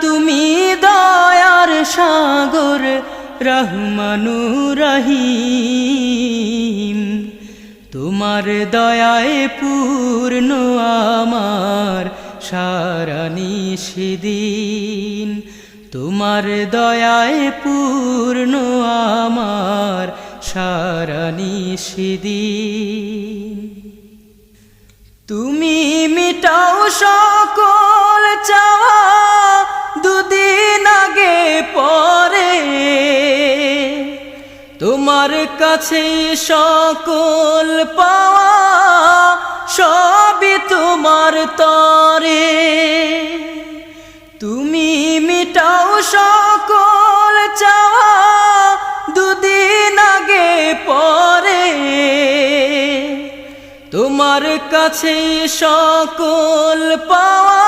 তুমি দয়ার সাগর রহমানুর রহিম। তোমার দয়ায় পূর্ণ আমার সারা নিশিদিন। তোমার দয়ায় পূর্ণ আমার সারা নিশিদিন। তুমি মিটাও সকল চাওয়া দুদিন আগে পরে। তোমার কাছে সকল পাওয়া সবই তোমার তরে। তুমি মিটাও সকল চাওয়া দুদিন আগে পরে। তোমার কাছে সকল পাওয়া